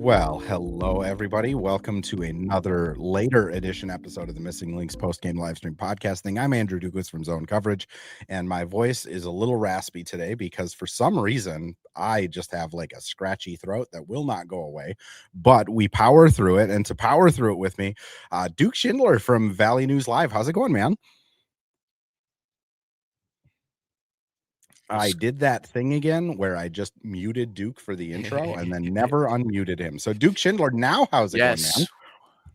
Well, hello everybody. Welcome to another later edition episode of the Missing Lynx post-game live stream podcasting. I'm Andrew Dukowitz from Zone Coverage, and my voice is a little raspy today because for some reason I just have like a scratchy throat that will not go away. But we power through it, and to power through it with me, Duke Schindler from Valley News Live. How's it going, man? I did that thing again where I just muted Duke for the intro and then never unmuted him. So Duke Schindler, now how's it going, man?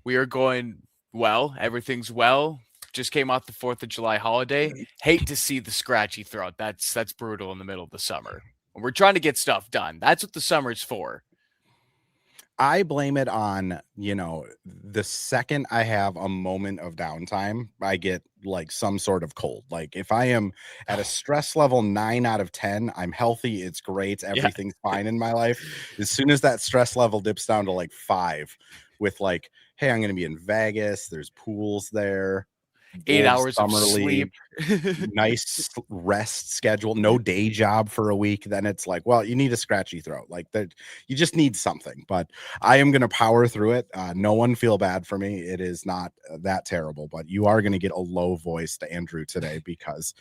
We are going well. Everything's well. Just came off the 4th of July holiday. Hate to see the scratchy throat. That's brutal in the middle of the summer. We're trying to get stuff done. That's what the summer's for. I blame it on, the second I have a moment of downtime, I get like some sort of cold. Like if I am at a stress level 9 out of 10, I'm healthy. It's great. Everything's fine in my life. As soon as that stress level dips down to like 5 with like, hey, I'm going to be in Vegas. There's pools there. 8 hours of sleep, nice rest schedule, no day job for a week. Then it's like, well, you need a scratchy throat. Like that, you just need something. But I am going to power through it. No one feel bad for me. It is not that terrible. But you are going to get a low voice to Andrew today because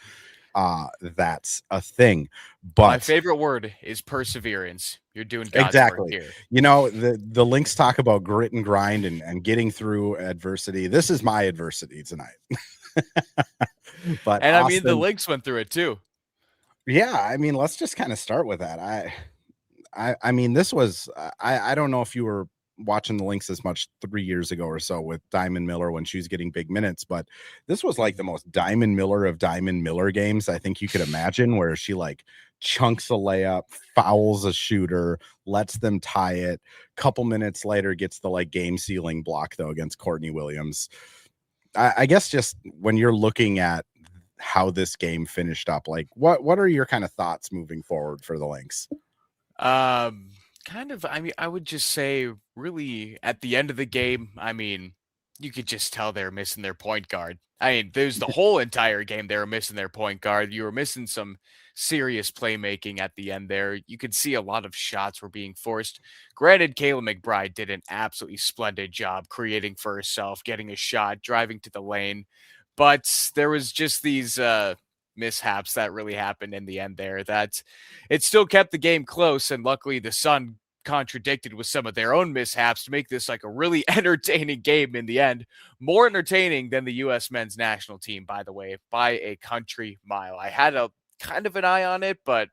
that's a thing. But my favorite word is perseverance. You're doing God's work here. The Lynx talk about grit and grind and getting through adversity. This is my adversity tonight. But I mean, the Lynx went through it too. Yeah, I mean, let's just kind of start with that. I mean, this was I don't know if you were watching the Lynx as much 3 years ago or so with Diamond Miller when she was getting big minutes, but this was like the most Diamond Miller of Diamond Miller games I think you could imagine, where she like chunks a layup, fouls a shooter, lets them tie it. Couple minutes later gets the like game sealing block though against Courtney Williams. I guess just when you're looking at how this game finished up, like what are your kind of thoughts moving forward for the Lynx? I mean, I would just say really at the end of the game, I mean, you could just tell they were missing their point guard. I mean, there's the whole entire game they were missing their point guard. You were missing some serious playmaking at the end there. You could see a lot of shots were being forced. Granted, Kayla McBride did an absolutely splendid job creating for herself, getting a shot, driving to the lane. But there was just these mishaps that really happened in the end there that it still kept the game close. And luckily the Sun contradicted with some of their own mishaps to make this like a really entertaining game in the end. More entertaining than the U.S. men's national team, by the way, by a country mile. I had a kind of an eye on it, but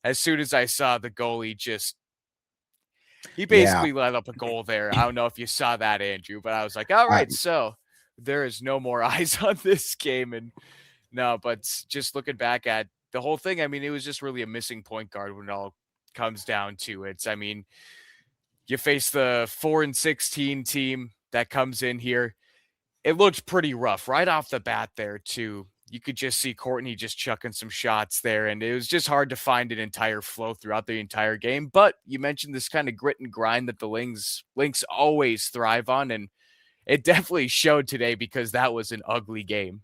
as soon as I saw the goalie he basically let up a goal there. I don't know if you saw that, Andrew, but I was like, all right, so there is no more eyes on this game. And no, but just looking back at the whole thing, I mean, it was just really a missing point guard when it all comes down to it. I mean, you face the 4-16 team that comes in here. It looked pretty rough right off the bat there too. You could just see Courtney just chucking some shots there, and it was just hard to find an entire flow throughout the entire game. But you mentioned this kind of grit and grind that the Lynx always thrive on, and it definitely showed today because that was an ugly game.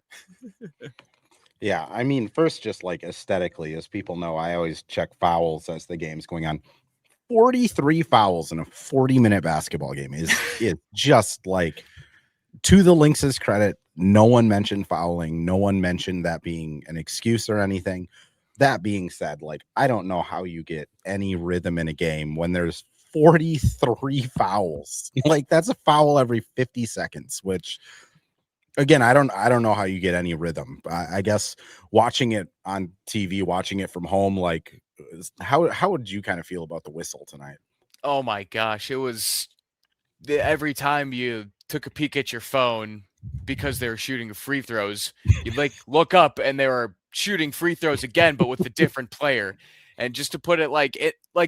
Yeah, I mean, first, just like aesthetically, as people know, I always check fouls as the game's going on. 43 fouls in a 40-minute basketball game is just like, to the Lynx's credit, no one mentioned fouling. No one mentioned that being an excuse or anything. That being said, like, I don't know how you get any rhythm in a game when there's 43 fouls. Like, that's a foul every 50 seconds, which, again, I don't know how you get any rhythm. I guess watching it on TV, watching it from home, like, how would you kind of feel about the whistle tonight? Oh my gosh, it was every time you took a peek at your phone because they were shooting free throws, you'd like look up and they were shooting free throws again, but with a different player. And just to put it like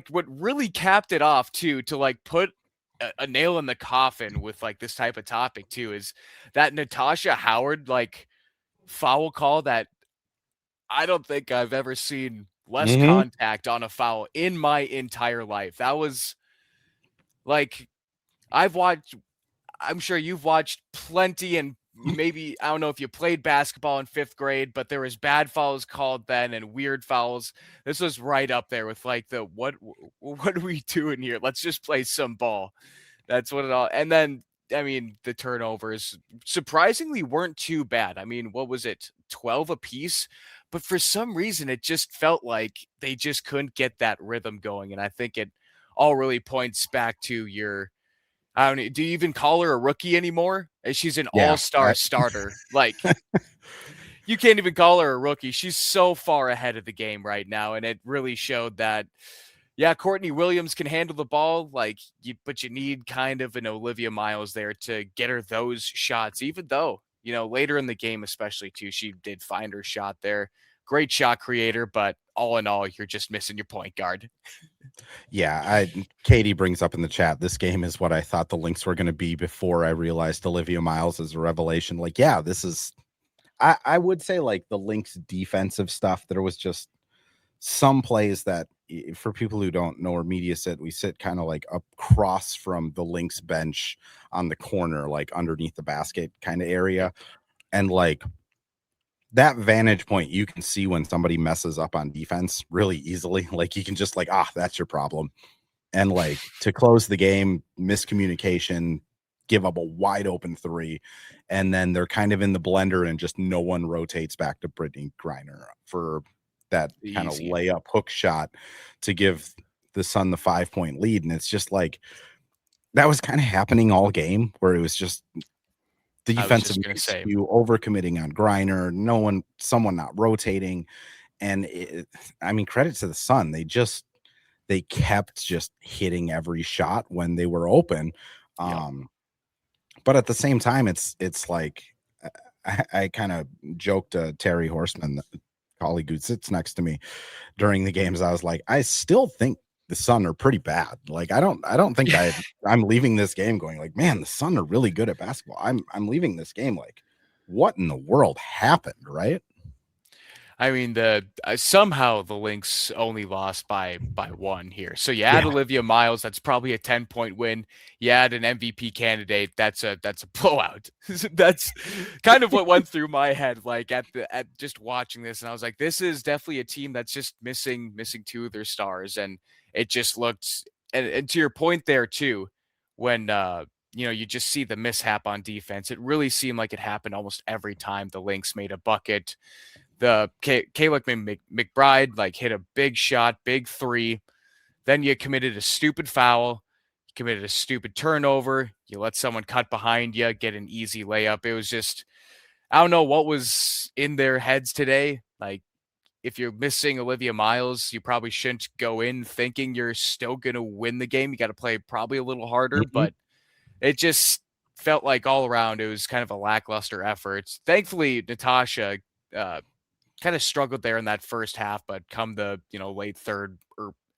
what really capped it off too, to like put a nail in the coffin with like this type of topic too, is that Natasha Howard like foul call that I don't think I've ever seen less contact on a foul in my entire life. That was like, I'm sure you've watched plenty and maybe, I don't know if you played basketball in 5th grade, but there was bad fouls called then and weird fouls. This was right up there with like what are we doing here? Let's just play some ball. That's what it all. And then, I mean, the turnovers surprisingly weren't too bad. I mean, what was it? 12 apiece. But for some reason, it just felt like they just couldn't get that rhythm going. And I think it all really points back to your, I don't know, do you even call her a rookie anymore? She's an Yeah, all-star starter. Like, you can't even call her a rookie. She's so far ahead of the game right now. And it really showed that, yeah, Courtney Williams can handle the ball, but you need kind of an Olivia Miles there to get her those shots, even though, later in the game, especially too, she did find her shot there. Great shot creator, but all in all, you're just missing your point guard. Yeah, Katie brings up in the chat, this game is what I thought the Lynx were going to be before I realized Olivia Miles is a revelation. Like, yeah, this is, I would say like the Lynx defensive stuff. There was just some plays that, for people who don't know where media sit, we sit kind of like across from the Lynx bench on the corner, like underneath the basket kind of area. And like that vantage point, you can see when somebody messes up on defense really easily. Like you can just like, that's your problem. And like to close the game, miscommunication, give up a wide open 3. And then they're kind of in the blender and just no one rotates back to Brittany Griner for that kind of layup hook shot to give the Sun the 5-point lead. And it's just like, that was kind of happening all game, where it was just the defensive skew, overcommitting on Griner, someone not rotating. And I mean, credit to the Sun. They kept just hitting every shot when they were open. But at the same time, it's like, I kind of joked to Terry Horseman, the colleague who sits next to me during the games. I was like, I still think the Sun are pretty bad. Like, I don't think I'm leaving this game going like, man, the Sun are really good at basketball. I'm leaving this game like, what in the world happened, right? I mean, somehow the Lynx only lost by 1 here. So you add Olivia Miles, that's probably a 10-point win. You add an MVP candidate, that's a blowout. That's kind of what went through my head, like at just watching this, and I was like, this is definitely a team that's just missing 2 of their stars, and it just looked. And to your point there too, when you just see the mishap on defense, it really seemed like it happened almost every time the Lynx made a bucket. The Kayla McBride like hit a big shot, big 3. Then you committed a stupid foul, you committed a stupid turnover, you let someone cut behind you, get an easy layup. It was just, I don't know what was in their heads today. Like, if you're missing Olivia Miles, you probably shouldn't go in thinking you're still going to win the game. You got to play probably a little harder, but it just felt like all around it was kind of a lackluster effort. Thankfully, Natasha kind of struggled there in that first half, but come the late third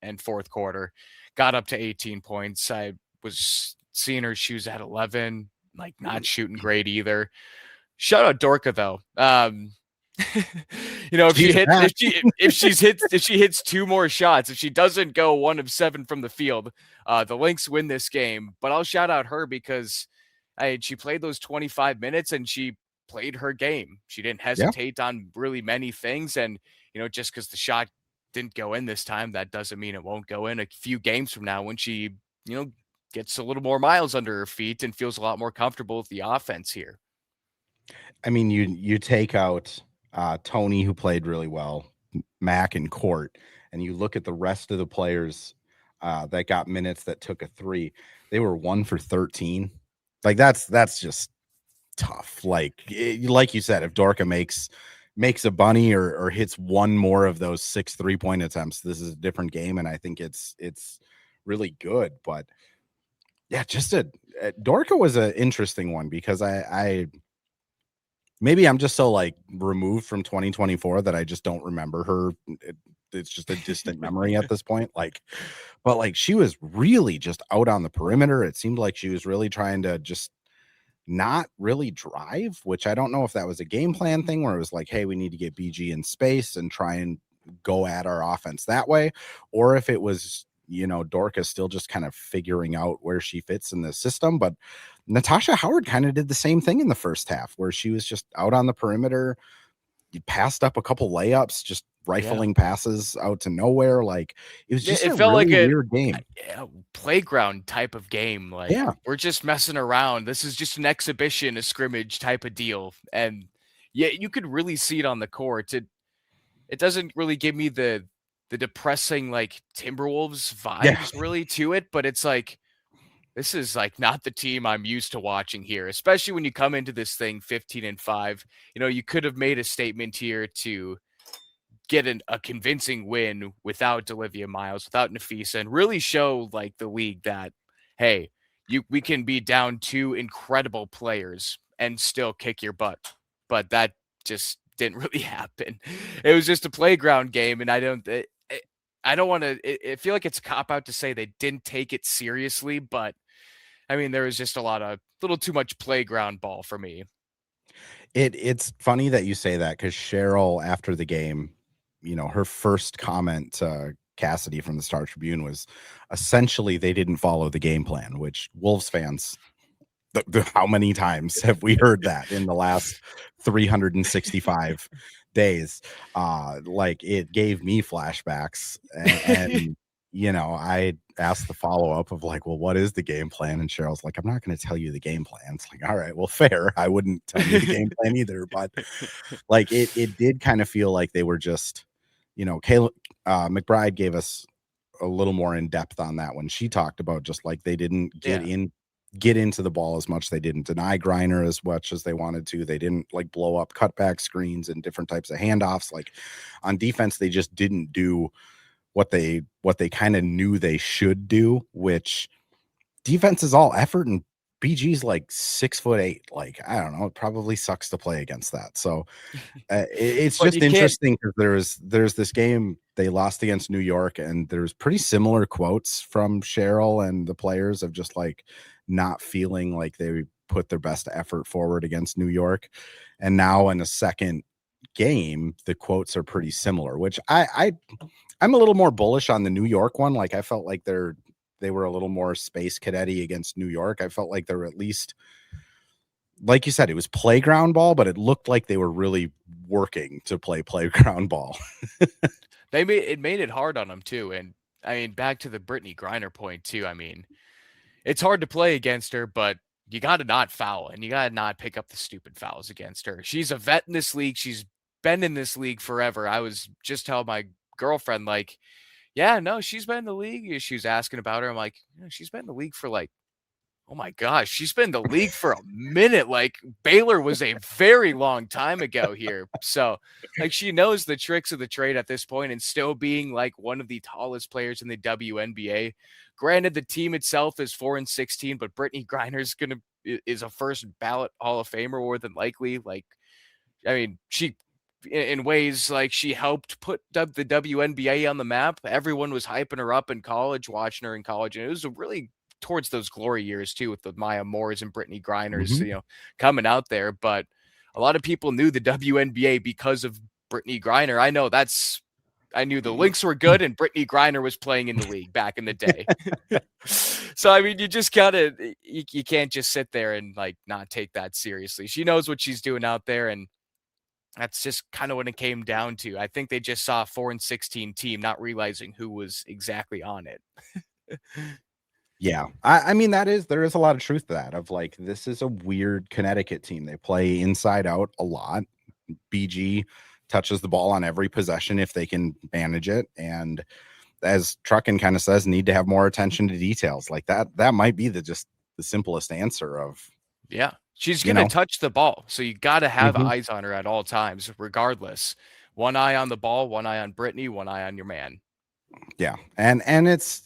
and fourth quarter, got up to 18 points. I was seeing her, she was at 11, like not shooting great either. Shout out Dorka though. If she hits 2 more shots, if she doesn't go 1 of 7 from the field, the Lynx win this game. But I'll shout out her because she played those 25 minutes and she played her game. She didn't hesitate on really many things. And, just because the shot didn't go in this time, that doesn't mean it won't go in a few games from now when she, gets a little more miles under her feet and feels a lot more comfortable with the offense here. I mean, you take out Tony, who played really well, Mac and Court, and you look at the rest of the players that got minutes that took a 3. They were 1 for 13. Like that's just tough. Like you said, if Dorka makes a bunny or hits 1 more of those 6 3-point attempts, this is a different game, and I think it's really good. But yeah, just Dorka was an interesting one because I maybe I'm just so like removed from 2024 that I just don't remember her. It's just a distant memory at this point. But like she was really just out on the perimeter. It seemed like she was really trying to just not really drive, which I don't know if that was a game plan thing where it was like, hey, we need to get BG in space and try and go at our offense that way, or if it was, Dorka still just kind of figuring out where she fits in the system. But Natasha Howard kind of did the same thing in the first half, where she was just out on the perimeter. You passed up a couple layups, just rifling passes out to nowhere. Like, it was just It a felt like really a weird game. playground type of game. Like, we're just messing around. This is just an exhibition, a scrimmage type of deal. And yeah, you could really see it on the court. It doesn't really give me the depressing like Timberwolves vibes really to it, but it's like, this is like not the team I'm used to watching here, especially when you come into this thing 15-5. You know, you could have made a statement here to get a convincing win without Olivia Miles, without Nafisa, and really show like the league that, hey, we can be down two incredible players and still kick your butt. But that just didn't really happen. It was just a playground game, and I don't want to. I feel like it's a cop out to say they didn't take it seriously, but I mean, there was just a little too much playground ball for me. It's funny that you say that, because Cheryl, after the game, her first comment to Cassidy from the Star Tribune was essentially they didn't follow the game plan, which Wolves fans, how many times have we heard that in the last 365 days? Like, it gave me flashbacks, and I asked the follow-up of like, well, what is the game plan? And Cheryl's like, I'm not going to tell you the game plan. It's like, all right, well, fair. I wouldn't tell you the game plan either. But like, it did kind of feel like they were just, Kayla McBride gave us a little more in depth on that when she talked about just like they didn't get into the ball as much. They didn't deny Griner as much as they wanted to. They didn't like blow up cutback screens and different types of handoffs. Like, on defense, they just didn't do what they kind of knew they should do, which defense is all effort, and BG's like 6'8". Like, I don't know, it probably sucks to play against that. So it's just interesting, because there's this game they lost against New York, and there's pretty similar quotes from Cheryl and the players of just like not feeling like they put their best effort forward against New York. And now in a second game, the quotes are pretty similar, which I'm a little more bullish on the New York one. Like, I felt like they were a little more space cadet-y against New York. I felt like they were, at least, like you said, it was playground ball, but it looked like they were really working to play playground ball. It made it hard on them too. And I mean, back to the Brittany Griner point too. I mean, it's hard to play against her, but you got to not foul, and you got to not pick up the stupid fouls against her. She's a vet in this league. She's been in this league forever. I was just telling my girlfriend, like, yeah, no, she's been in the league. She was asking about her. I'm like, yeah, she's been in the league for like, oh my gosh, she's been in the league for a minute. Like, Baylor was a very long time ago here. So like, she knows the tricks of the trade at this point, and still being like one of the tallest players in the WNBA. Granted, the team itself is 4-16, but Brittany Griner's is a first ballot Hall of Famer more than likely. Like, I mean, she, in ways, like, she helped put the WNBA on the map. Everyone was hyping her up in college, watching her in college, and it was really towards those glory years too, with the Maya Moores and Brittany Griners, coming out there. But a lot of people knew the WNBA because of Brittany Griner. I knew the Lynxs were good, and Brittany Griner was playing in the league back in the day. So, I mean, you just you can't just sit there and like not take that seriously. She knows what she's doing out there, and that's just kind of what it came down to. I think they just saw a 4-16 team, not realizing who was exactly on it. Yeah. I mean, there is a lot of truth to that, of like, this is a weird Connecticut team. They play inside out a lot. BG touches the ball on every possession if they can manage it. And as Truckin kind of says, need to have more attention to details. Like, that might be the simplest answer of, yeah. She's going to touch the ball. So you got to have eyes on her at all times, regardless. One eye on the ball, one eye on Brittany, one eye on your man. Yeah. And it's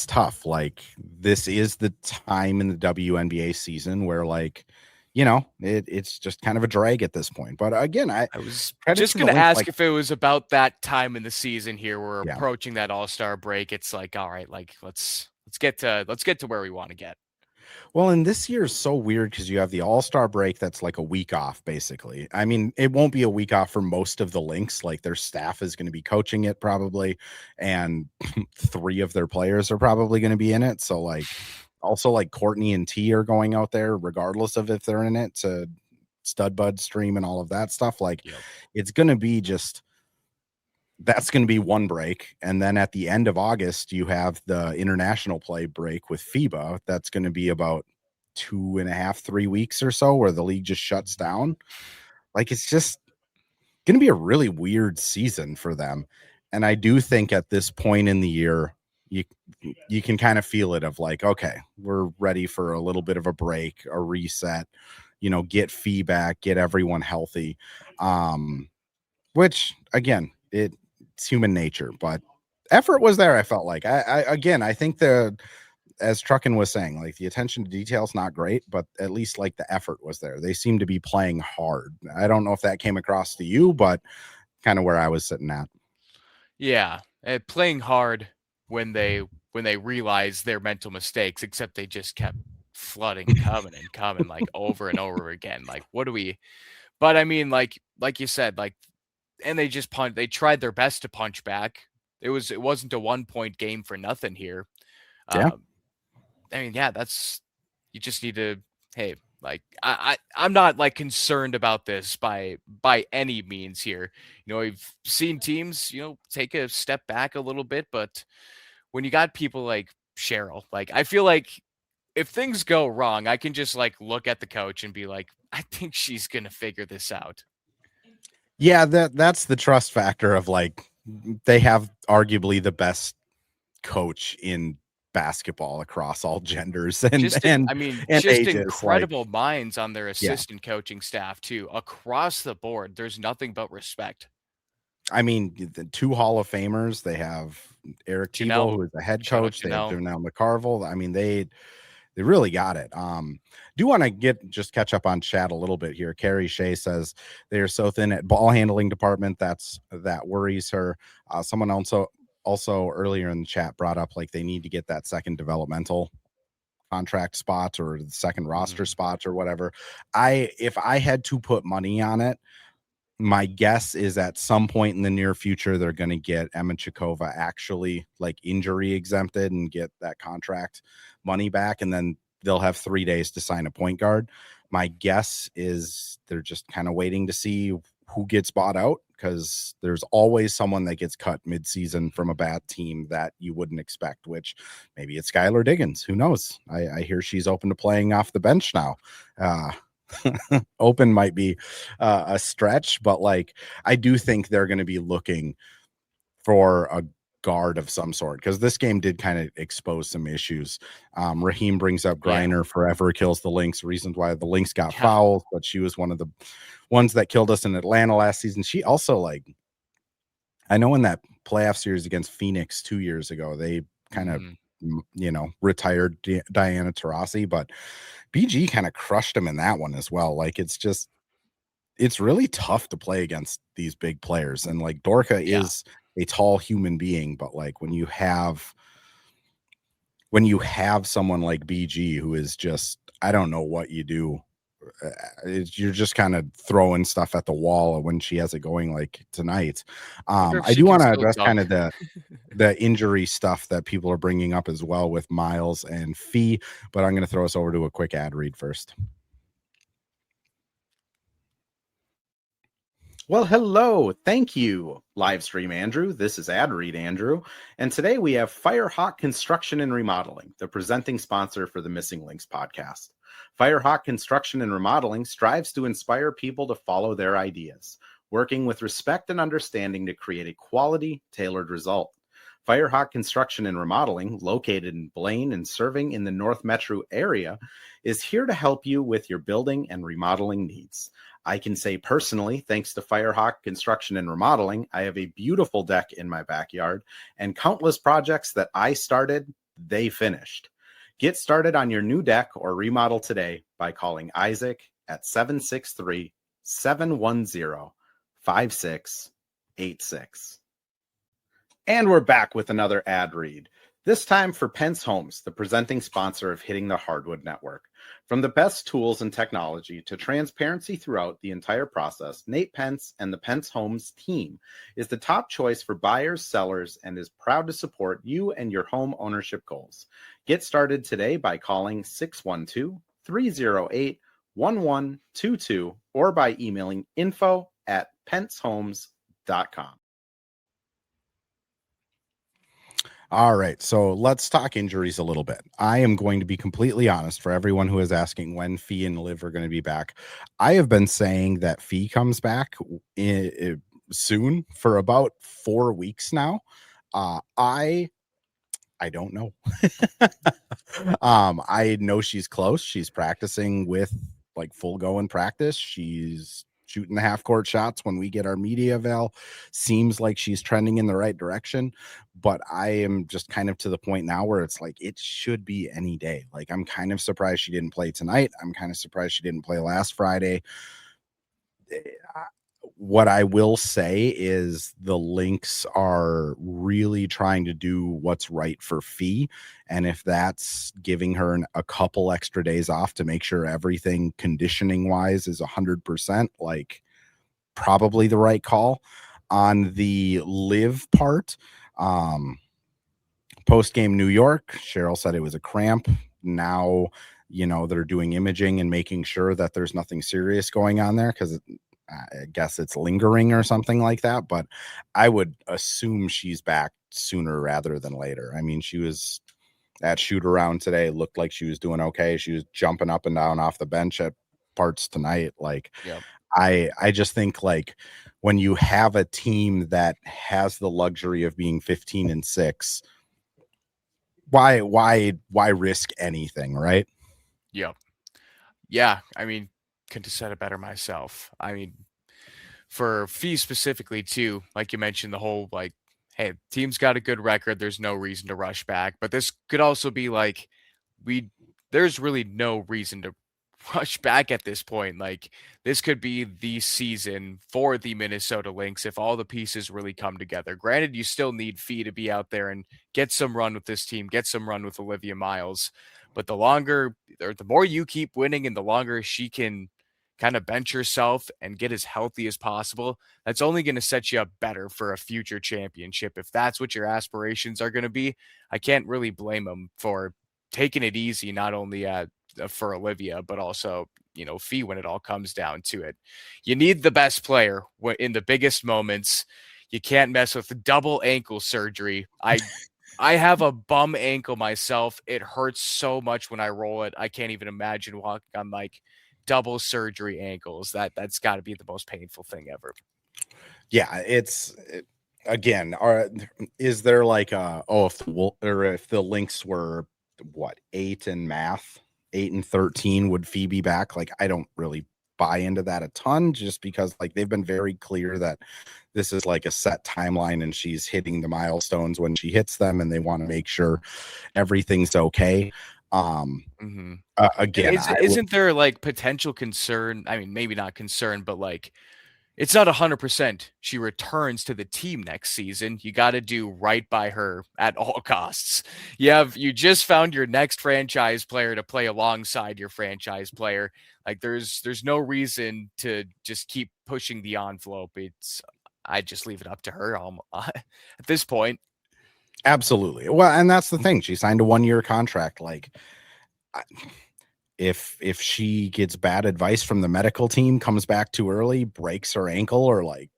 tough. Like, this is the time in the WNBA season where, like, it's just kind of a drag at this point. But again, I was just going to ask if it was about that time in the season here. We're approaching that All-Star break. It's like, all right, like, let's get to where we want to get. Well, and this year is so weird because you have the All-Star break that's like a week off, basically. I mean, it won't be a week off for most of the Lynx. Like, their staff is going to be coaching it probably, and 3 of their players are probably going to be in it. So, like, also like Courtney and T are going out there, regardless of if they're in it, to stud bud stream and all of that stuff. Like it's going to be that's going to be one break. And then at the end of August, you have the international play break with FIBA. That's going to be about 2.5, 3 weeks or so where the league just shuts down. Like it's just going to be a really weird season for them. And I do think at this point in the year, you can kind of feel it of like, okay, we're ready for a little bit of a break, a reset, get feedback, get everyone healthy. Which again, it's human nature, but effort was there. I felt like I think as Truckin was saying, like the attention to detail is not great, but at least like the effort was there. They seem to be playing hard. I don't know if that came across to you, but kind of where I was sitting at. Yeah, playing hard when they realized their mental mistakes, except they just kept flooding, coming like over and over again. Like, what do we? But I mean, like you said, like, and they just they tried their best to punch back. It wasn't a 1-point game for nothing here. Yeah. I mean, yeah, you just need to, hey, like I'm not like concerned about this by any means here. We've seen teams, take a step back a little bit, but when you got people like Cheryl, like I feel like if things go wrong, I can just like look at the coach and be like, I think she's gonna figure this out. Yeah, that's the trust factor of like they have arguably the best coach in basketball across all genders and just ages, incredible minds on their assistant coaching staff too. Across the board, there's nothing but respect. I mean, the 2 Hall of Famers, they have Eric Tebow, who is the head coach. They have Janelle McCarville. I mean, they really got it. Do want to catch up on chat a little bit here. Carrie Shea says they are so thin at ball handling department. That worries her. Someone also earlier in the chat brought up like they need to get that second developmental contract spot or the second roster spot or whatever. If I had to put money on it, my guess is at some point in the near future, they're going to get Emma Chikova actually like injury exempted and get that contract money back. And then they'll have 3 days to sign a point guard. My guess is they're just kind of waiting to see who gets bought out, because there's always someone that gets cut midseason from a bad team that you wouldn't expect, which maybe it's Skylar Diggins. Who knows? I hear she's open to playing off the bench now. Open might be a stretch, but like I do think they're going to be looking for a guard of some sort, because this game did kind of expose some issues. Raheem brings up Griner forever kills the Lynx, reasons why the Lynx got fouled, but she was one of the ones that killed us in Atlanta last season. She also, like, I know in that playoff series against Phoenix 2 years ago, they kind of retired Diana Taurasi, but BG kind of crushed him in that one as well. Like it's really tough to play against these big players, and like Dorka is a tall human being, but like when you have someone like BG who is just, I don't know what you do. You're just kind of throwing stuff at the wall when she has it going like tonight. I do want to address kind of the injury stuff that people are bringing up as well with Miles and Fee, but I'm going to throw us over to a quick ad read first. Well, hello. Thank you, Livestream Andrew. This is Ad Read Andrew. And today we have Firehawk Construction and Remodeling, the presenting sponsor for the Missing Lynx podcast. Firehawk Construction and Remodeling strives to inspire people to follow their ideas, working with respect and understanding to create a quality, tailored result. Firehawk Construction and Remodeling, located in Blaine and serving in the North Metro area, is here to help you with your building and remodeling needs. I can say personally, thanks to Firehawk Construction and Remodeling, I have a beautiful deck in my backyard and countless projects that I started, they finished. Get started on your new deck or remodel today by calling Isaac at 763-710-5686. And we're back with another ad read. This time for Pence Homes, the presenting sponsor of Hitting the Hardwood Network. From the best tools and technology to transparency throughout the entire process, Nate Pence and the Pence Homes team is the top choice for buyers, sellers, and is proud to support you and your home ownership goals. Get started today by calling 612-308-1122 or by emailing info@pencehomes.com. All right, so let's talk injuries a little bit. I am going to be completely honest for everyone who is asking when Fee and Liv are going to be back. I have been saying that Fee comes back soon for about 4 weeks now. I don't know. I know she's close. She's practicing with like full go in practice. She's shooting the half court shots when we get our media avail. Seems like she's trending in the right direction, but I am just kind of to the point now where it's like it should be any day. Like I'm kind of surprised she didn't play tonight. I'm kind of surprised she didn't play last Friday. What I will say is the Lynx are really trying to do what's right for Fee. And if that's giving her a couple extra days off to make sure everything conditioning wise is 100%, like probably the right call. On the Liv part, post-game New York, Cheryl said it was a cramp. Now, they're doing imaging and making sure that there's nothing serious going on there because I guess it's lingering or something like that, but I would assume she's back sooner rather than later. I mean, she was at shoot around today, looked like she was doing okay. She was jumping up and down off the bench at parts tonight. Like, yep. I just think like when you have a team that has the luxury of being 15-6, why risk anything, right? Yep. Yeah. I mean, couldn't have said it better myself. I mean, for Fee specifically too, like you mentioned, the whole like, hey, team's got a good record. There's no reason to rush back. But this could also be like, there's really no reason to rush back at this point. Like this could be the season for the Minnesota Lynx if all the pieces really come together. Granted, you still need Fee to be out there and get some run with this team, get some run with Olivia Miles. But the more you keep winning and the longer she can kind of bench herself and get as healthy as possible, that's only going to set you up better for a future championship. If that's what your aspirations are going to be, I can't really blame them for taking it easy, not only for Olivia, but also, Fee when it all comes down to it. You need the best player in the biggest moments. You can't mess with double ankle surgery. I have a bum ankle myself. It hurts so much when I roll it. I can't even imagine walking on like double surgery ankles. That's got to be the most painful thing ever. Yeah, again, is there like if the Lynx were 8 in math, 8 and 13, would Fee be back? Like I don't really buy into that a ton, just because like they've been very clear that this is like a set timeline and she's hitting the milestones when she hits them, and they want to make sure everything's okay. Again, isn't there like potential concern? I mean, maybe not concern, but like it's not 100% she returns to the team next season. You got to do right by her at all costs. You just found your next franchise player to play alongside your franchise player. Like there's no reason to just keep pushing the envelope. I just leave it up to her at this point. Absolutely. Well, and that's the thing. She signed a 1-year contract. Like if she gets bad advice from the medical team, comes back too early, breaks her ankle, or like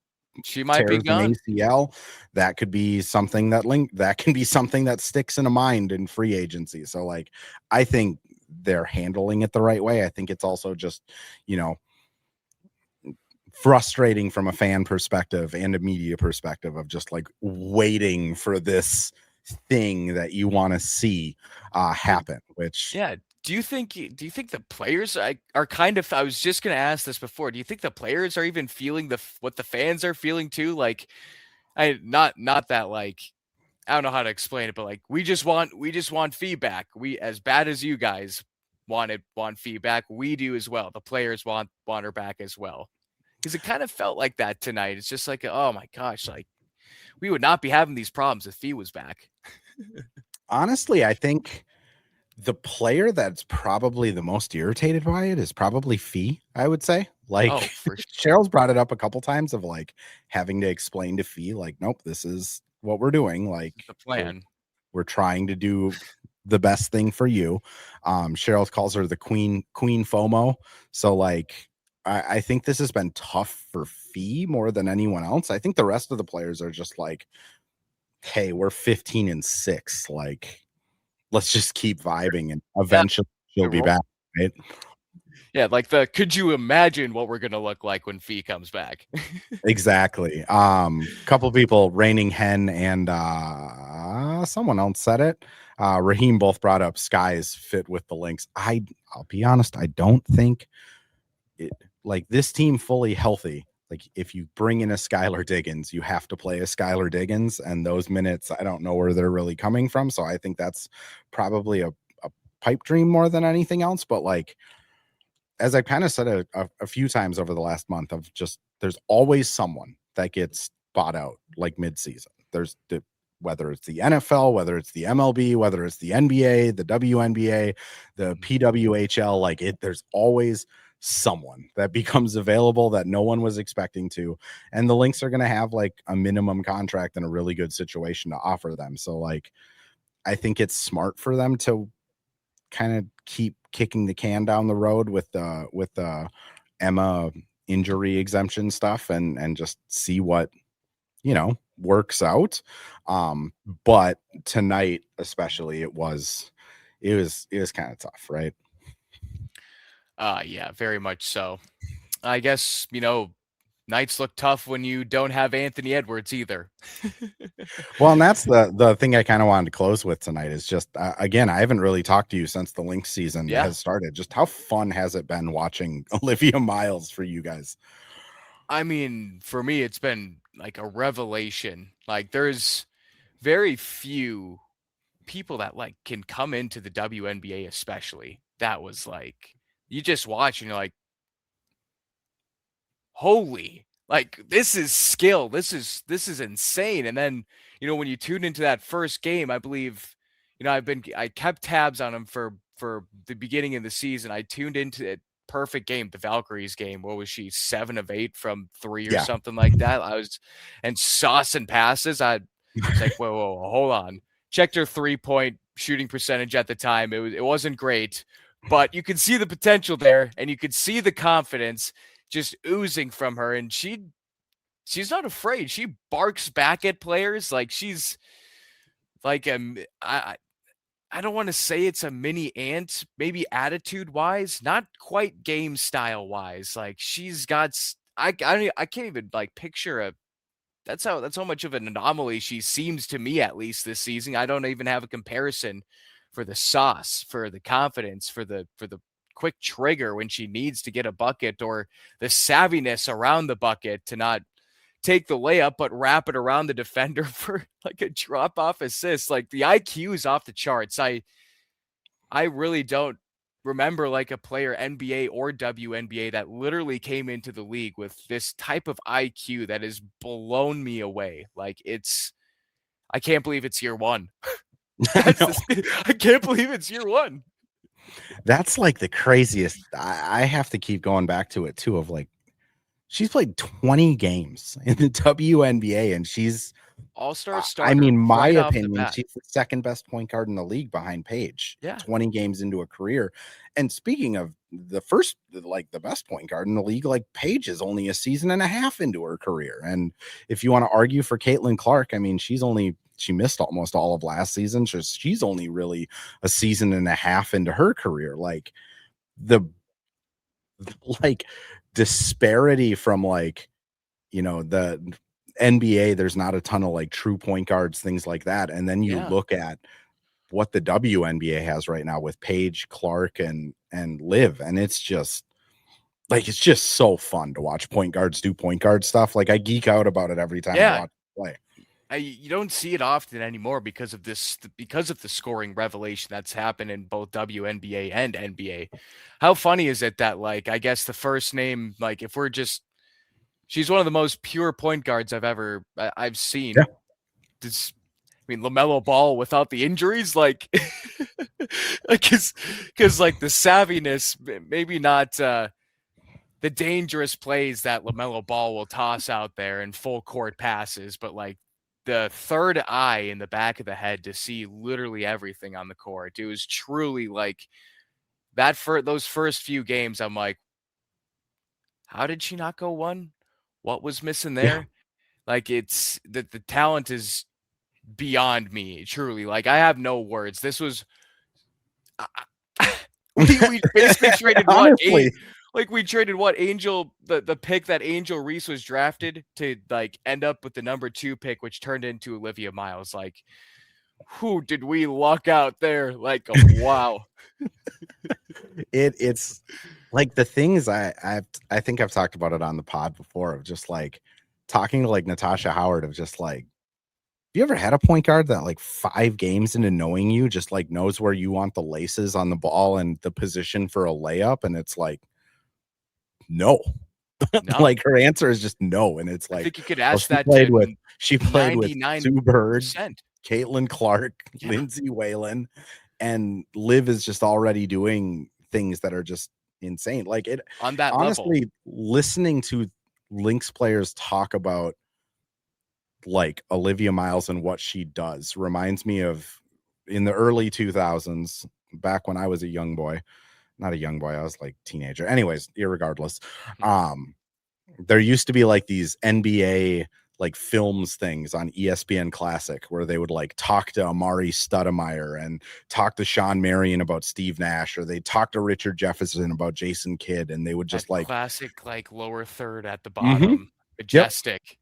she might be gone. ACL, that could be something that sticks in a mind in free agency. So like I think they're handling it the right way. I think it's also just, frustrating from a fan perspective and a media perspective of just like waiting for this thing that you want to see happen, which do you think the players are kind of, I was just going to ask this before, do you think the players are even feeling what the fans are feeling too? Like not that like, I don't know how to explain it, but like we just want feedback. We, as bad as you guys want feedback, we do as well. The players want her back as well. Because it kind of felt like that tonight. It's just like, oh my gosh, like we would not be having these problems if Fee was back. Honestly, I think The player that's probably the most irritated by it is probably Fee, I would say. Like, Oh, for sure. Cheryl's brought it up a couple times of like having to explain to Fee, like, nope, this is what we're doing. Like, The plan. we're trying to do the best thing for you. Cheryl calls her the queen FOMO. So like, I think this has been tough for Fee more than anyone else. I think the rest of the players are just like, hey, we're 15-6. Like, let's just keep vibing and eventually she'll be back, right? Yeah, like could you imagine what we're gonna look like when Fee comes back? Exactly. Couple people, Raining Hen and someone else said it. Raheem both brought up Sky's fit with the Lynx. I'll be honest, I don't think it, like this team fully healthy. Like if you bring in a Skylar Diggins, you have to play a Skylar Diggins, and those minutes, I don't know where they're really coming from. So I think that's probably a pipe dream more than anything else. But like, as I kind of said a few times over the last month, of just there's always someone that gets bought out like midseason. Whether it's the NFL, whether it's the MLB, whether it's the NBA, the WNBA, the PWHL, like there's always someone that becomes available that no one was expecting to. And the Lynx are going to have like a minimum contract and a really good situation to offer them. So like, I think it's smart for them to kind of keep kicking the can down the road with the Emma injury exemption stuff and just see what works out. But tonight especially it was kind of tough, right? Yeah, very much so. I guess, nights look tough when you don't have Anthony Edwards either. Well, and that's the thing I kind of wanted to close with tonight is just again, I haven't really talked to you since the Lynx season has started. Just how fun has it been watching Olivia Miles for you guys? I mean, for me, it's been like a revelation. Like there's very few people that like can come into the WNBA, especially. That was like, you just watch and you're like, holy, like this is skill. This is insane. And then, when you tune into that first game, I believe, I kept tabs on him for the beginning of the season. I tuned into it. Perfect game, the Valkyries game. What was she, 7 of 8 from 3 or something like that? And saucing passes. I was like, whoa, hold on. Checked her 3-point shooting percentage at the time. It wasn't great, but you could see the potential there, and you could see the confidence just oozing from her. And she's not afraid. She barks back at players like she's like I don't want to say it's a mini ant, maybe attitude wise, not quite game style wise. Like she's got, I can't even like picture that's how much of an anomaly she seems to me, at least this season. I don't even have a comparison for the sauce, for the confidence, for the quick trigger when she needs to get a bucket, or the savviness around the bucket to not take the layup, but wrap it around the defender for like a drop off assist. Like the IQ is off the charts. I really don't remember like a player, NBA or WNBA, that literally came into the league with this type of IQ that has blown me away. Like I can't believe it's year one. I can't believe it's year one. That's like the craziest. I have to keep going back to it too, of like, she's played 20 games in the WNBA and she's all-star starter. I mean, my opinion, she's the second best point guard in the league behind Paige. Yeah. 20 games into a career. And speaking of the first, like the best point guard in the league, like Paige is only a season and a half into her career. And if you want to argue for Caitlin Clark, I mean, she missed almost all of last season. She's only really a season and a half into her career. Like the disparity from like, the NBA, there's not a ton of like true point guards, things like that. And then you look at what the WNBA has right now with Paige, Clark, and Liv, and it's just so fun to watch point guards do point guard stuff. Like I geek out about it every time I watch play. You don't see it often anymore because of the scoring revelation that's happened in both WNBA and NBA. How funny is it that, like, I guess the first name, like, if we're just, she's one of the most pure point guards I've seen. Yeah. LaMelo Ball without the injuries, like Because like the savviness, maybe not the dangerous plays that LaMelo Ball will toss out there in full court passes, but like the third eye in the back of the head to see literally everything on the court. It was truly like that for those first few games. I'm like, how did she not go one? What was missing Yeah. there? Like it's the talent is beyond me, truly. Like I have no words. This was we basically traded what Honestly, we traded what Angel the pick that Angel Reese was drafted to like end up with the number 2 pick, which turned into Olivia Miles. Like, who did we luck out there? Like, wow. it's like the things I think I've talked about it on the pod before of just like talking to like Natasha Howard of just like, you ever had a point guard that like 5 games into knowing you just like knows where you want the laces on the ball and the position for a layup? And it's like, no. No. Like her answer is just no. And it's I like, think you could well, ask that to she played with Sue Bird, 99%. Caitlin Clark, Yeah. Lindsay Whalen, and Liv is just already doing things that are just insane. Like it On that honestly, level. listening to Lynx players talk about like Olivia Miles and what she does reminds me of in the early 2000s, back when I was a young boy. Not a young boy, I was like teenager. Anyways, irregardless. There used to be like these NBA like films things on ESPN Classic where they would like talk to Amari Stoudemire and talk to Sean Marion about Steve Nash, or they talk to Richard Jefferson about Jason Kidd, and they would just that like classic like lower third at the Mhm. bottom. Majestic. Yep.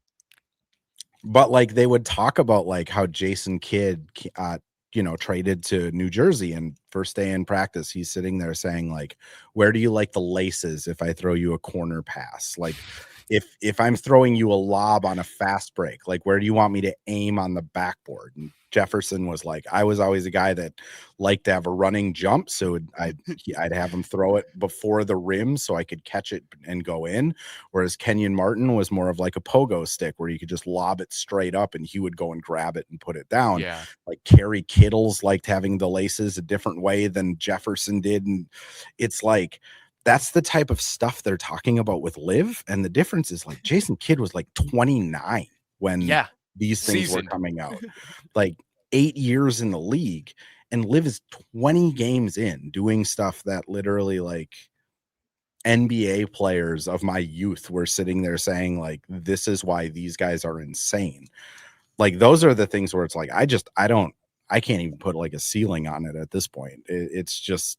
But like they would talk about like how Jason Kidd traded to New Jersey, and first day in practice he's sitting there saying like, where do you like the laces if I throw you a corner pass? Like if I'm throwing you a lob on a fast break, like where do you want me to aim on the backboard? And Jefferson was like, I was always a guy that liked to have a running jump, so I'd have him throw it before the rim so I could catch it and go in. Whereas Kenyon Martin was more of like a pogo stick where you could just lob it straight up and he would go and grab it and put it down. Yeah. Like Kerry Kittles liked having the laces a different way than Jefferson did. And it's like, that's the type of stuff they're talking about with Liv. And the difference is like Jason Kidd was like 29 when these things were coming out, like 8 years in the league, and Liv is 20 games in doing stuff that literally like NBA players of my youth were sitting there saying like, this is why these guys are insane. Like those are the things where it's like, I can't even put like a ceiling on it at this point. It's just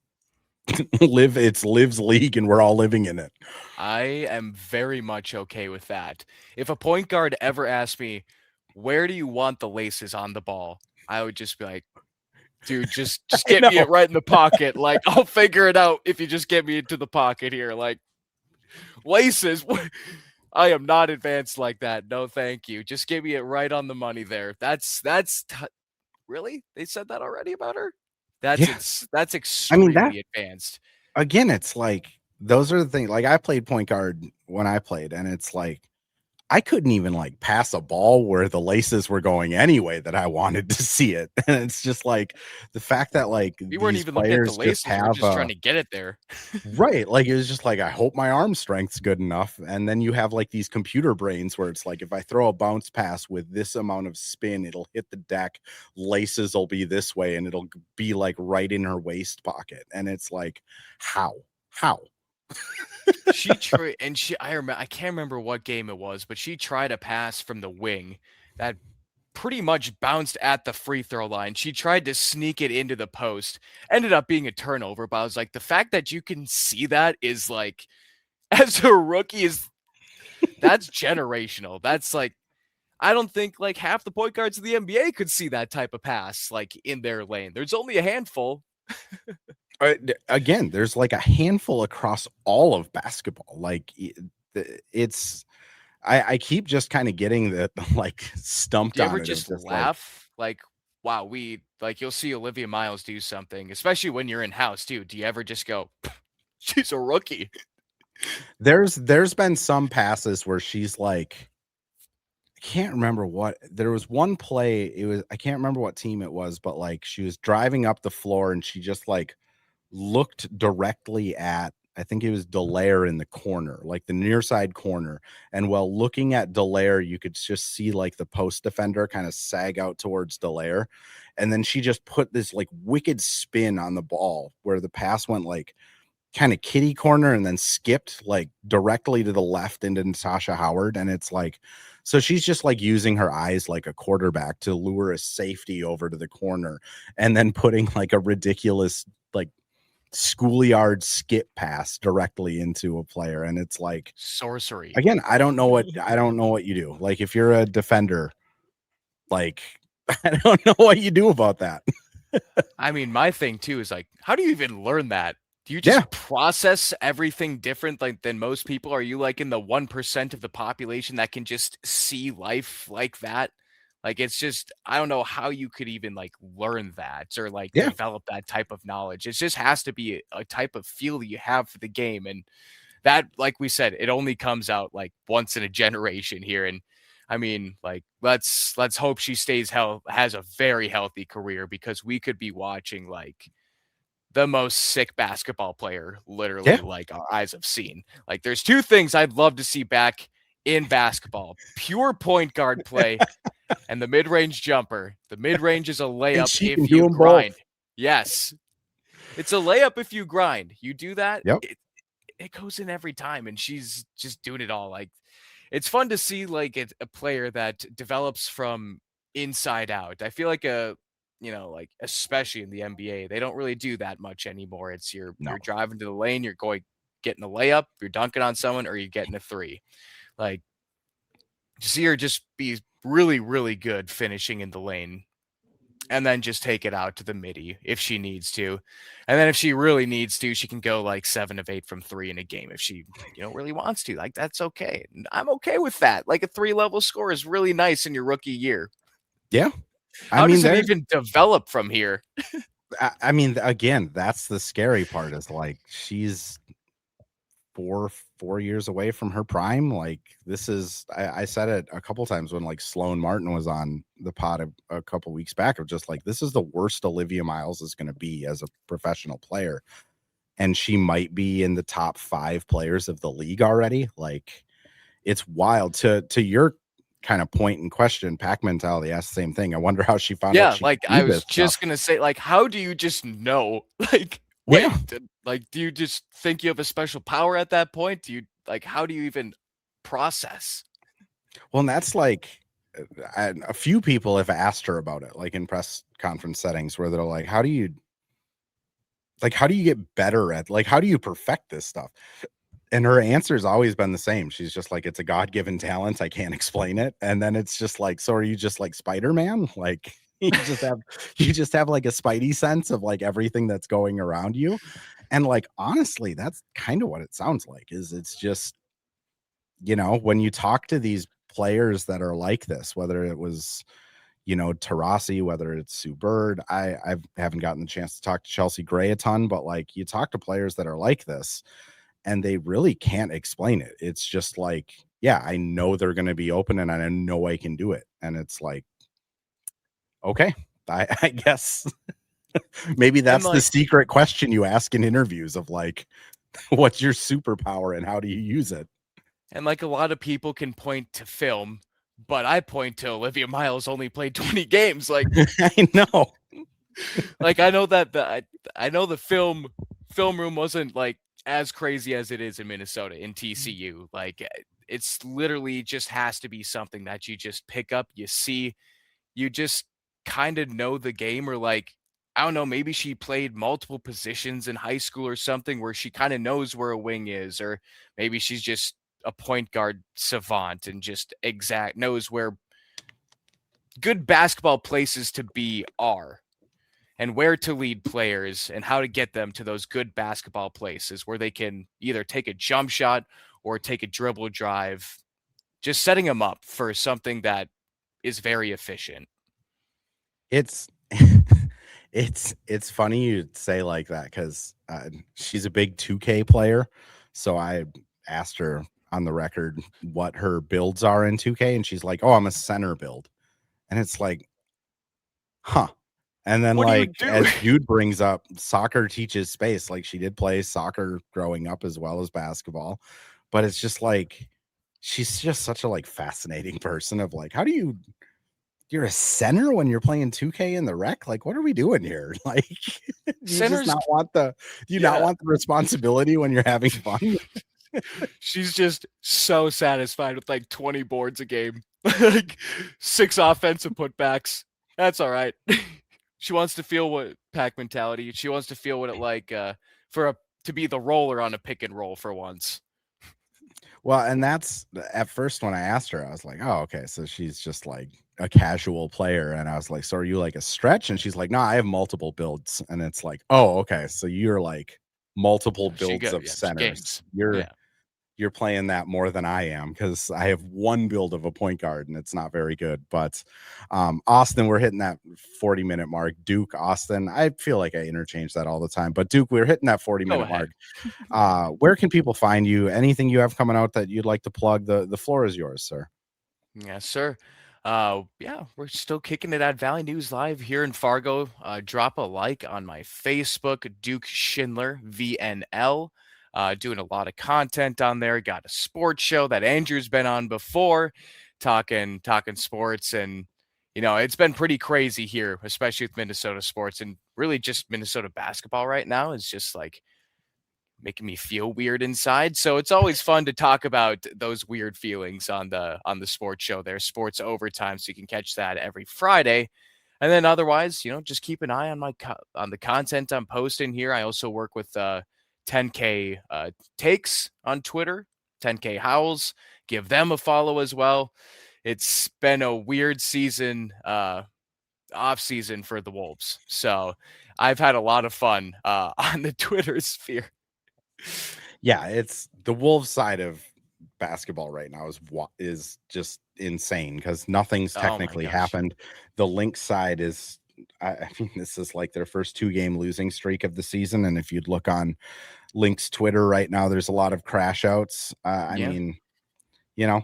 it's Liv's league and we're all living in it. I am very much okay with that. If a point guard ever asked me, where do you want the laces on the ball? I would just be like, dude, just get me it right in the pocket. Like, I'll figure it out if you just get me into the pocket here. Like, laces, I am not advanced like that. No, thank you. Just give me it right on the money there. Really? They said that already about her? That's extremely advanced. Again, it's like those are the things. Like I played point guard when I played, and it's like I couldn't even like pass a ball where the laces were going anyway that I wanted to see it. And it's just like the fact that like we weren't even looking at the laces, we're just trying to get it there. Right. Like it was just like, I hope my arm strength's good enough. And then you have like these computer brains where it's like, if I throw a bounce pass with this amount of spin, it'll hit the deck, laces will be this way, and it'll be like right in her waist pocket. And it's like, how? She I can't remember what game it was, but she tried a pass from the wing that pretty much bounced at the free throw line. She tried to sneak it into the post, ended up being a turnover, but I was like, the fact that you can see that is like, as a rookie, that's generational. That's like, I don't think like half the point guards in the NBA could see that type of pass like in their lane. There's only a handful. Again, there's like a handful across all of basketball. Like it's, I keep just kind of getting the like stumped. Do you ever on it just laugh like, wow, you'll see Olivia Miles do something, especially when you're in house too. Do you ever just go, she's a rookie? There's been some passes where she's like, can't remember what there was one play. It was I can't remember what team it was, but like she was driving up the floor and she just like looked directly at I think it was Dallaire in the corner, like the near side corner. And while looking at Dallaire, you could just see like the post defender kind of sag out towards Dallaire. And then she just put this like wicked spin on the ball where the pass went like kind of kitty corner and then skipped like directly to the left into Natasha Howard. And it's like, so she's just like using her eyes like a quarterback to lure a safety over to the corner and then putting like a ridiculous like schoolyard skip pass directly into a player. And it's like sorcery. Again, I don't know what you do. Like if you're a defender, like I don't know what you do about that. I mean, my thing too is like, how do you even learn that? Do you just process everything different like than most people? Are you like in the 1% of the population that can just see life like that? Like it's just I don't know how you could even like learn that or like develop that type of knowledge. It just has to be a type of feel that you have for the game. And that, like we said, it only comes out like once in a generation here. And I mean, like let's hope she has a very healthy career because we could be watching like the most sick basketball player, literally, like our eyes have seen. Like, there's two things I'd love to see back in basketball: pure point guard play and the mid-range jumper. The mid-range is a layup if you grind. Both. Yes, it's a layup if you grind. You do that, it goes in every time, and she's just doing it all. Like, it's fun to see like a player that develops from inside out. I feel like like especially in the NBA, they don't really do that much anymore. It's you're driving to the lane, you're getting a layup, you're dunking on someone, or you're getting a three. Like, see her just be really, really good finishing in the lane, and then just take it out to the midi if she needs to. And then if she really needs to, she can go like 7 of 8 from 3 in a game if she, really wants to. Like, that's okay. I'm okay with that. Like a 3-level score is really nice in your rookie year. Yeah. How does it even develop from here? I mean, again, that's the scary part is like she's 4 years away from her prime. Like this is, I said it a couple times when like Sloan Martin was on the pod a couple weeks back of just like, this is the worst Olivia Miles is going to be as a professional player. And she might be in the top 5 players of the league already. Like it's wild to your kind of point in question. Pack Mentality asked the same thing. I wonder how she found out. Yeah, like I was just gonna say, like, how do you just know? Like, wait, do you just think you have a special power at that point? Do you like how do you even process? Well, and that's like a few people have asked her about it, like in press conference settings, where they're like, how do you get better at, like, how do you perfect this stuff? And her answer has always been the same. She's just like, it's a God-given talent. I can't explain it. And then it's just like, so are you just like Spider-Man? Like you just have like a spidey sense of like everything that's going around you. And like, honestly, that's kind of what it sounds like is it's just, when you talk to these players that are like this, whether it was, Taurasi, whether it's Sue Bird, I haven't gotten the chance to talk to Chelsea Gray a ton, but like you talk to players that are like this, and they really can't explain it. It's just like, yeah, I know they're going to be open and I know I can do it. And it's like, okay, I guess maybe that's like, the secret question you ask in interviews of like, what's your superpower and how do you use it? And like a lot of people can point to film, but I point to Olivia Miles only played 20 games. Like, I know. Like, I know that I know the film room wasn't like as crazy as it is in Minnesota in TCU. Like it's literally just has to be something that you just pick up, you see, you just kind of know the game, or like, I don't know, maybe she played multiple positions in high school or something where she kind of knows where a wing is, or maybe she's just a point guard savant and just knows where good basketball places to be are, and where to lead players and how to get them to those good basketball places where they can either take a jump shot or take a dribble drive, just setting them up for something that is very efficient. It's funny you say like that because she's a big 2K player. So I asked her on the record what her builds are in 2K, and she's like, "Oh, I'm a center build," and it's like, huh. And then, What do you like, do? as Jude brings up, soccer teaches space. Like, she did play soccer growing up as well as basketball, but it's just like she's just such a like fascinating person. Of like, how do you're a center when you're playing 2K in the rec? Like, what are we doing here? Like, do you just Centers, not want the do you not yeah. want the responsibility when you're having fun? She's just so satisfied with like 20 boards a game, like 6 offensive putbacks. That's all right. She wants to feel what pack mentality. She wants to feel what it like for a to be the roller on a pick and roll for once. Well, and that's at first when I asked her, I was like, "Oh, okay, so she's just like a casual player." And I was like, "So are you like a stretch?" And she's like, "No, I have multiple builds." And it's like, "Oh, okay, so you're like multiple builds of She centers. games. You're Yeah. you're playing that more than I am because I have one build of a point guard and it's not very good." But Austin, we're hitting that 40-minute mark. Duke, Austin, I feel like I interchange that all the time. But Duke, we're hitting that 40-minute mark. Where can people find you? Anything you have coming out that you'd like to plug? The floor is yours, sir. Yes, sir. Yeah, we're still kicking it at Valley News Live here in Fargo. Drop a like on my Facebook, Duke Schindler VNL. Doing a lot of content on there. Got a sports show that Andrew's been on before, talking sports, and it's been pretty crazy here, especially with Minnesota sports and really just Minnesota basketball right now. Is just like making me feel weird inside. So it's always fun to talk about those weird feelings on the sports show there, Sports Overtime. So you can catch that every Friday. And then otherwise, just keep an eye on on the content I'm posting here. I also work with 10K takes on Twitter, 10K howls. Give them a follow as well. It's been a weird season, off season for the Wolves. So I've had a lot of fun on the Twitter sphere. Yeah, it's the Wolves side of basketball right now is just insane because nothing's Oh my technically gosh. happened. The Lynx side is, I mean, this is like their first 2-game losing streak of the season. And if you'd look on Lynx Twitter right now, there's a lot of crash outs. I Yeah. mean, you know,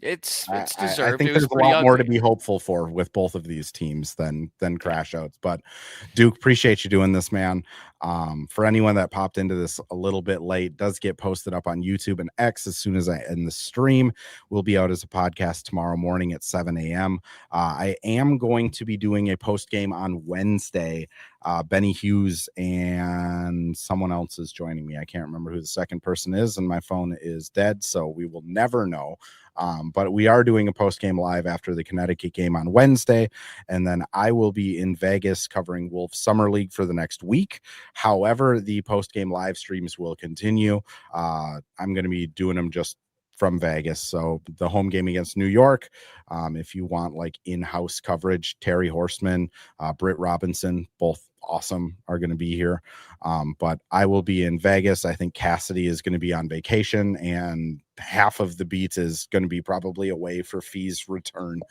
It's I deserved. think It was there's a pretty lot more to ugly. be hopeful for with both of these teams than Yeah. crash outs. But Duke, appreciate you doing this, man. For anyone that popped into this a little bit late, does get posted up on YouTube and X as soon as I end the stream. Will be out as a podcast tomorrow morning at 7 a.m. I am going to be doing a post game on Wednesday. Benny Hughes and someone else is joining me. I can't remember who the second person is, and my phone is dead, so we will never know. But we are doing a post game live after the Connecticut game on Wednesday, and then I will be in Vegas covering Wolves Summer League for the next week. However, the post game live streams will continue. I'm going to be doing them just from Vegas. So the home game against New York, if you want like in-house coverage, Terry Horseman, Britt Robinson, both awesome, are going to be here. But I will be in Vegas. I think Cassidy is going to be on vacation, and half of the beat is going to be probably away for Fee's return.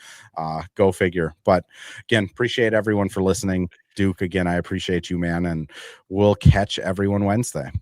Go figure. But again, appreciate everyone for listening. Duke, again, I appreciate you, man, and we'll catch everyone Wednesday.